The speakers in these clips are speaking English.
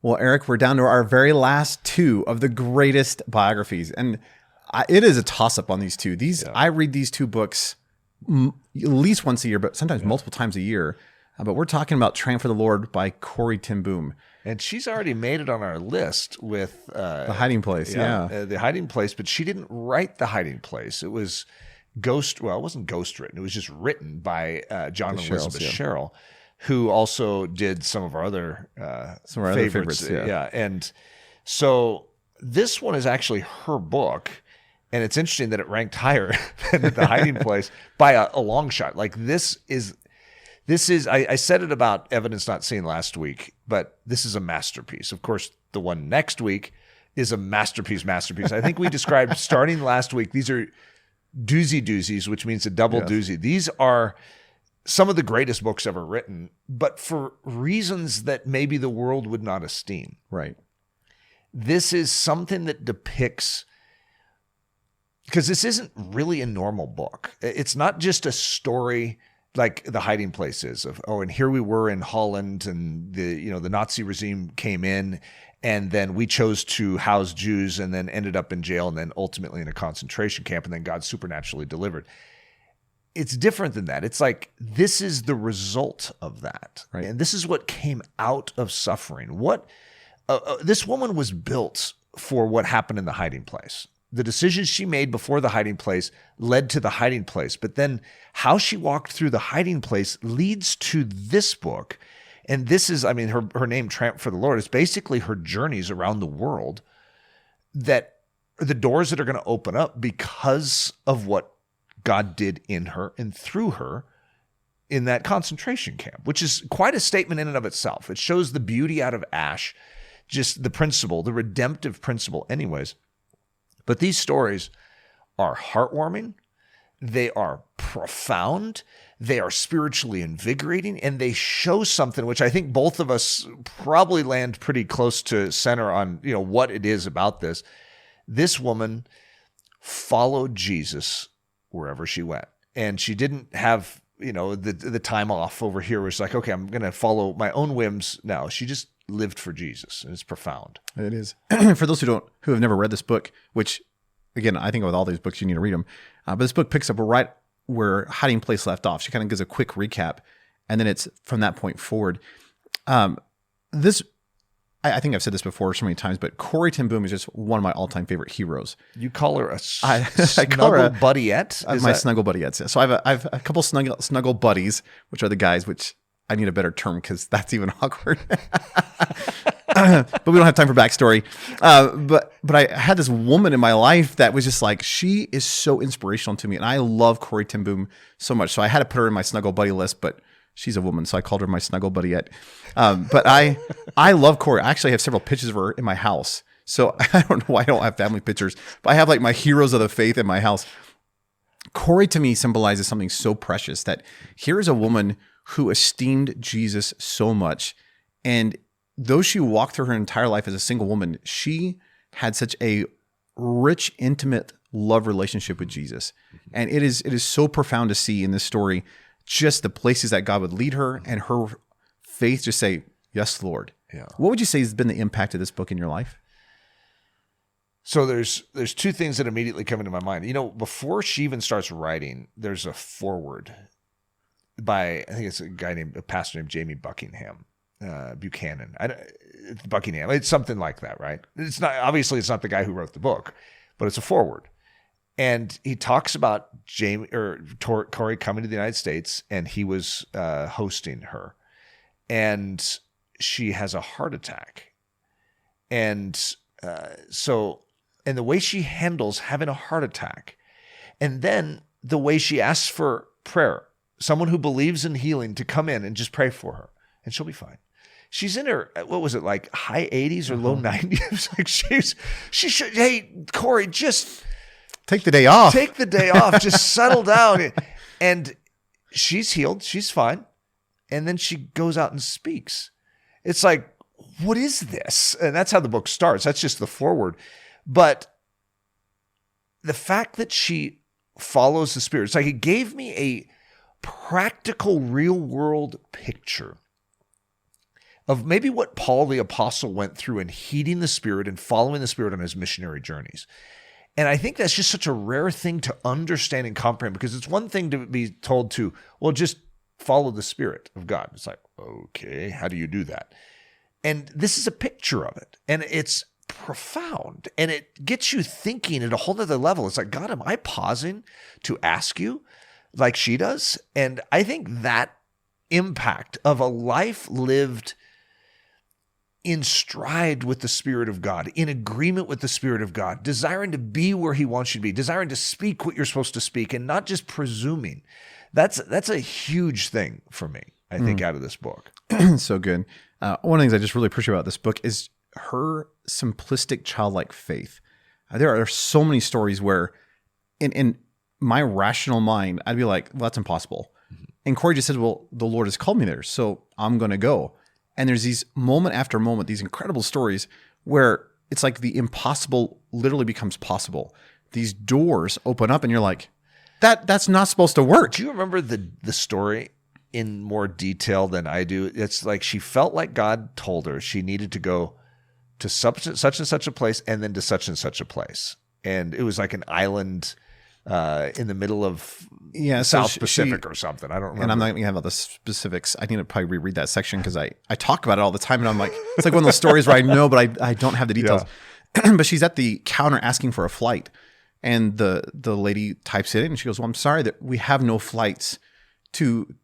Well, Eric, we're down to our very last two of the greatest biographies. And it is a toss-up on these two. I read these two books at least once a year, but sometimes multiple times a year. But we're talking about Train for the Lord by Corrie ten Boom. And she's already made it on our list with... The Hiding Place, The Hiding Place, but she didn't write The Hiding Place. It was it wasn't ghost written. It was just written by John and Elizabeth Sherrill, who also did some of our other favorites. And so this one is actually her book, and it's interesting that it ranked higher than The Hiding Place by a long shot. Like this is I said it about Evidence Not Seen last week, but this is a masterpiece. Of course, the one next week is a masterpiece. I think we described starting last week, these are doozies, which means a double doozy. These are some of the greatest books ever written, but for reasons that maybe the world would not esteem. Right. This is something that depicts, because this isn't really a normal book. It's not just a story like The Hiding Place is of, and here we were in Holland, and the Nazi regime came in, and then we chose to house Jews, and then ended up in jail, and then ultimately in a concentration camp, and then God supernaturally delivered. It's different than that. It's like, this is the result of that. Right. And this is what came out of suffering. This woman was built for what happened in The Hiding Place. The decisions she made before The Hiding Place led to The Hiding Place. But then how she walked through The Hiding Place leads to this book. And this is, her name, Tramp for the Lord, is basically her journeys around the world, that are the doors that are going to open up because of what God did in her and through her in that concentration camp, which is quite a statement in and of itself. It shows the beauty out of ash, just the principle, the redemptive principle anyways. But these stories are heartwarming, they are profound, they are spiritually invigorating, and they show something which I think both of us probably land pretty close to center on, what it is about this. This woman followed Jesus wherever she went. And she didn't have, the time off over here where it's like, okay, I'm going to follow my own whims now. She just lived for Jesus, and it's profound. It is. For those who have never read this book, which, again, I think with all these books you need to read them, but this book picks up right where Hiding Place left off. She kind of gives a quick recap, and then it's from that point forward. I think I've said this before so many times, but Corrie ten Boom is just one of my all-time favorite heroes. You call her a snuggle buddiette? My snuggle buddiette. So I have a couple snuggle buddies, which are the guys, which I need a better term because that's even awkward. But we don't have time for backstory. But I had this woman in my life that was just like, she is so inspirational to me. And I love Corrie ten Boom so much. So I had to put her in my snuggle buddy list, but she's a woman, so I called her my snuggle buddiette. But I love Corrie. I actually have several pictures of her in my house. So I don't know why I don't have family pictures, but I have like my heroes of the faith in my house. Corrie to me symbolizes something so precious, that here is a woman who esteemed Jesus so much. And though she walked through her entire life as a single woman, she had such a rich, intimate love relationship with Jesus. And it is so profound to see in this story just the places that God would lead her, and her faith just say, yes, Lord. Yeah. What would you say has been the impact of this book in your life? So there's two things that immediately come into my mind. Before she even starts writing, there's a foreword by, I think it's a pastor named Jamie Buckingham. Buckingham. It's something like that, right? It's not the guy who wrote the book, but it's a foreword. And he talks about Corrie coming to the United States, and he was hosting her, and she has a heart attack. And and the way she handles having a heart attack, and then the way she asks for prayer, someone who believes in healing to come in and just pray for her, and she'll be fine. She's in her, what was it, like high 80s or low 90s? Like she should, hey, Corrie, just take the day off. Just settle down. And she's healed. She's fine. And then she goes out and speaks. It's like, what is this? And that's how the book starts. That's just the foreword. But the fact that she follows the Spirit, it's like it gave me a practical, real world picture of maybe what Paul the Apostle went through in heeding the Spirit and following the Spirit on his missionary journeys. And I think that's just such a rare thing to understand and comprehend, because it's one thing to be told to, well, just follow the Spirit of God. It's like, okay, how do you do that? And this is a picture of it. And it's profound. And it gets you thinking at a whole other level. It's like, God, am I pausing to ask you like she does? And I think that impact of a life lived in stride with the Spirit of God, in agreement with the Spirit of God, desiring to be where he wants you to be, desiring to speak what you're supposed to speak, and not just presuming. That's a huge thing for me, I think, out of this book. So good. One of the things I just really appreciate about this book is her simplistic childlike faith. There are so many stories where in my rational mind, I'd be like, well, that's impossible. And Corey just said, well, the Lord has called me there, so I'm going to go. And there's these moment after moment, these incredible stories where it's like the impossible literally becomes possible. These doors open up and you're like, that's not supposed to work. Do you remember the story in more detail than I do? It's like she felt like God told her she needed to go to such and such a place and then to such and such a place. And it was like an island in the middle of South Pacific or something. I don't remember. And I'm not going to have all the specifics. I need to probably reread that section because I talk about it all the time. And I'm like, it's like one of those stories where I know, but I don't have the details. Yeah. But she's at the counter asking for a flight. And the lady types it in and she goes, well, I'm sorry that we have no flights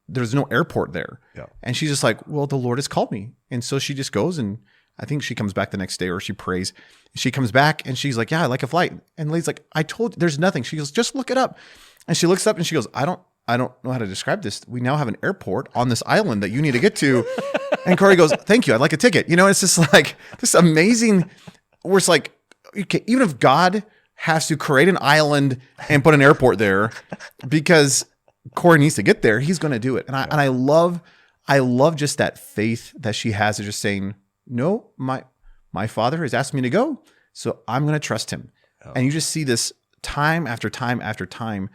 there's no airport there. Yeah. And she's just like, well, the Lord has called me. And so she just goes, and I think she comes back the next day, or she prays. She comes back and she's like, yeah, I like a flight. And the lady's like, I told you there's nothing. She goes, just look it up. And she looks up and she goes, I don't know how to describe this. We now have an airport on this island that you need to get to. And Corey goes, thank you. I'd like a ticket. It's just like this amazing, where it's like, okay, even if God has to create an island and put an airport there because Corey needs to get there, he's going to do it. And I love just that faith that she has of just saying, no, my Father has asked me to go, so I'm going to trust him. Oh. And you just see this time after time after time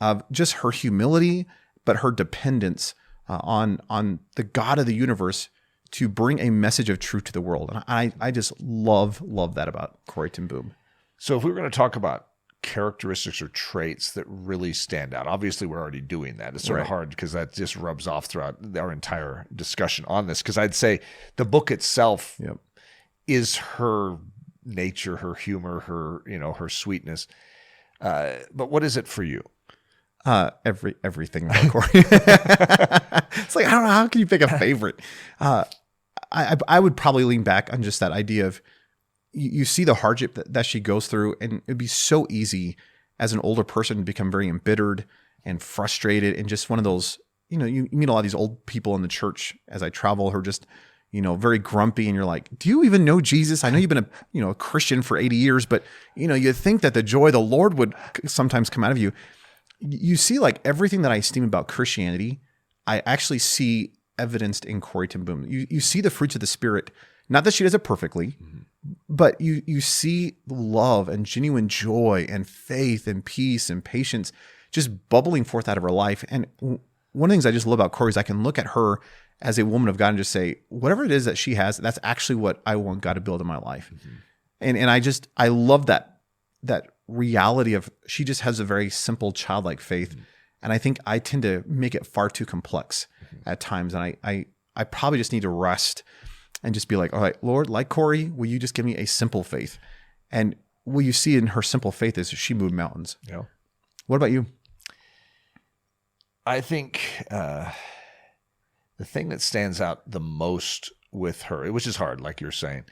of just her humility, but her dependence on the God of the universe to bring a message of truth to the world. And I just love that about Corrie ten Boom. So if we were going to talk about characteristics or traits that really stand out, obviously we're already doing that. It's sort of hard because that just rubs off throughout our entire discussion on this. Because I'd say the book itself is her nature, her humor, her sweetness. But what is it for you? Everything about Corey. It's like, I don't know, how can you pick a favorite? I would probably lean back on just that idea of, you see the hardship that she goes through, and it'd be so easy as an older person to become very embittered and frustrated, and just one of those, you meet a lot of these old people in the church as I travel who are just, very grumpy, and you're like, do you even know Jesus? I know you've been a Christian for 80 years, but you think that the joy of the Lord would sometimes come out of you. You see, like, everything that I esteem about Christianity, I actually see evidenced in Corrie ten Boom. You see the fruits of the Spirit, not that she does it perfectly, but you see love and genuine joy and faith and peace and patience just bubbling forth out of her life. And one of the things I just love about Corrie is I can look at her as a woman of God and just say, whatever it is that she has, that's actually what I want God to build in my life. Mm-hmm. And I love that reality of, she just has a very simple childlike faith. Mm-hmm. And I think I tend to make it far too complex at times. And I probably just need to rest and just be like, all right, Lord, like Corrie, will you just give me a simple faith? And what you see in her simple faith is she moved mountains. Yeah. What about you? I think the thing that stands out the most with her, which is hard, like you're saying,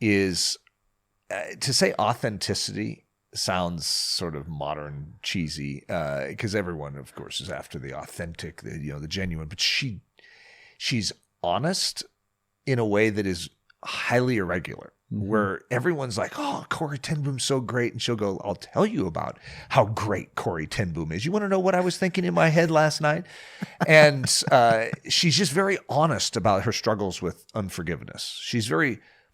is to say authenticity sounds sort of modern, cheesy, because everyone, of course, is after the authentic, the genuine. But she's honest in a way that is highly irregular, where everyone's like, oh, Corrie ten Boom's so great. And she'll go, I'll tell you about how great Corrie ten Boom is. You want to know what I was thinking in my head last night? And she's just very honest about her struggles with unforgiveness.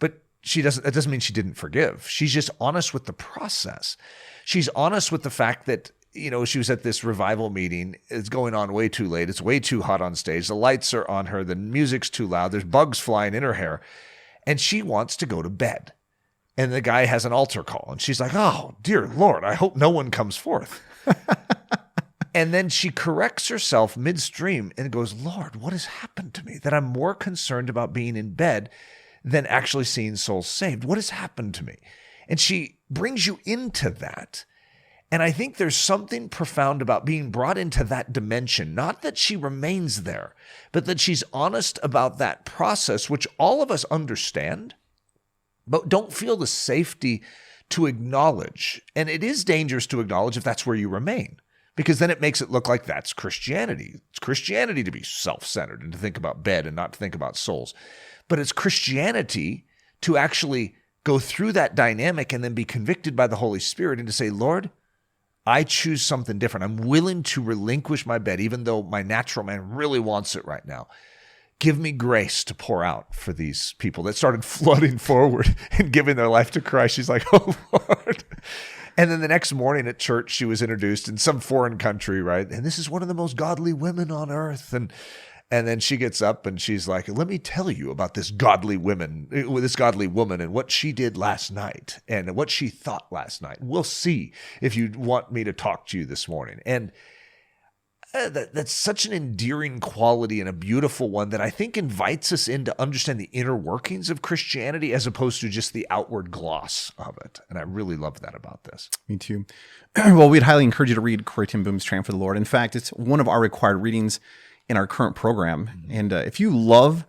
But that doesn't mean she didn't forgive. She's just honest with the process. She's honest with the fact that she was at this revival meeting. It's going on way too late. It's way too hot on stage. The lights are on her. The music's too loud. There's bugs flying in her hair. And she wants to go to bed. And the guy has an altar call. And she's like, oh, dear Lord, I hope no one comes forth. And then she corrects herself midstream and goes, Lord, what has happened to me that I'm more concerned about being in bed than actually seeing souls saved? What has happened to me? And she brings you into that. And I think there's something profound about being brought into that dimension, not that she remains there, but that she's honest about that process, which all of us understand, but don't feel the safety to acknowledge. And it is dangerous to acknowledge if that's where you remain, because then it makes it look like that's Christianity. It's Christianity to be self-centered and to think about bed and not to think about souls. But it's Christianity to actually go through that dynamic and then be convicted by the Holy Spirit and to say, Lord, I choose something different. I'm willing to relinquish my bed, even though my natural man really wants it right now. Give me grace to pour out for these people that started flooding forward and giving their life to Christ. She's like, oh, Lord. And then the next morning at church, she was introduced in some foreign country, right? And this is one of the most godly women on earth. And then she gets up and she's like, let me tell you about this godly woman and what she did last night and what she thought last night. We'll see if you want me to talk to you this morning. And that's such an endearing quality and a beautiful one that I think invites us in to understand the inner workings of Christianity as opposed to just the outward gloss of it. And I really love that about this. Me too. Well, we'd highly encourage you to read Corrie ten Boom's Tramp for the Lord. In fact, it's one of our required readings in our current program. Mm-hmm. And if you love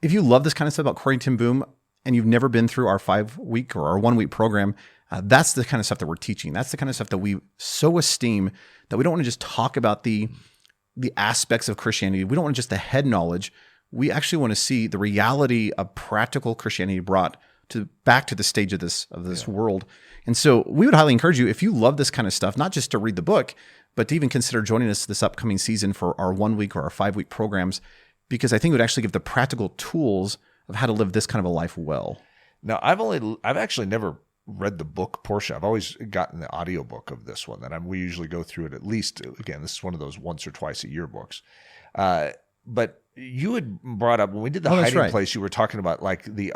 this kind of stuff about Corrie ten Boom and you've never been through our 5-week or our 1-week program, that's the kind of stuff that we're teaching. That's the kind of stuff that we so esteem that we don't want to just talk about the aspects of Christianity. We don't want just the head knowledge. We actually want to see the reality of practical Christianity brought back to the stage of this world. And so we would highly encourage you, if you love this kind of stuff, not just to read the book, but to even consider joining us this upcoming season for our 1-week or our 5-week programs, because I think it would actually give the practical tools of how to live this kind of a life well. Now, I've actually never read the book portion. I've always gotten the audiobook of this one, and we usually go through it at least, again, this is one of those once or twice a year books. But you had brought up, when we did the hiding place, you were talking about like the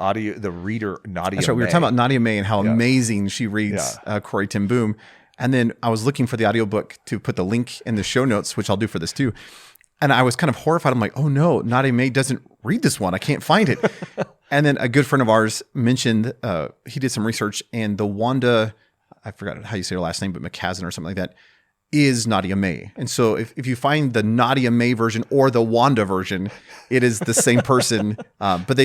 reader, Nadia That's right. May. We were talking about Nadia May and how amazing she reads Corrie ten Boom. And then I was looking for the audiobook to put the link in the show notes, which I'll do for this too. And I was kind of horrified. I'm like, oh no, Nadia May doesn't read this one. I can't find it. And then a good friend of ours mentioned, he did some research, and the Wanda, I forgot how you say her last name, but McCaslin or something like that, is Nadia May. And so if you find the Nadia May version or the Wanda version, it is the same person. But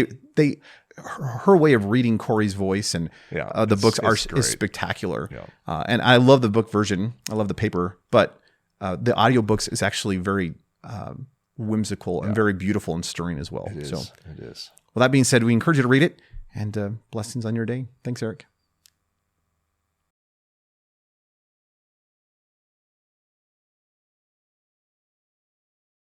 her way of reading Corey's voice and the books is spectacular. Yeah. And I love the book version. I love the paper, but the audiobooks is actually very whimsical and very beautiful and stirring as well. It is. Well, that being said, we encourage you to read it, and blessings on your day. Thanks, Eric.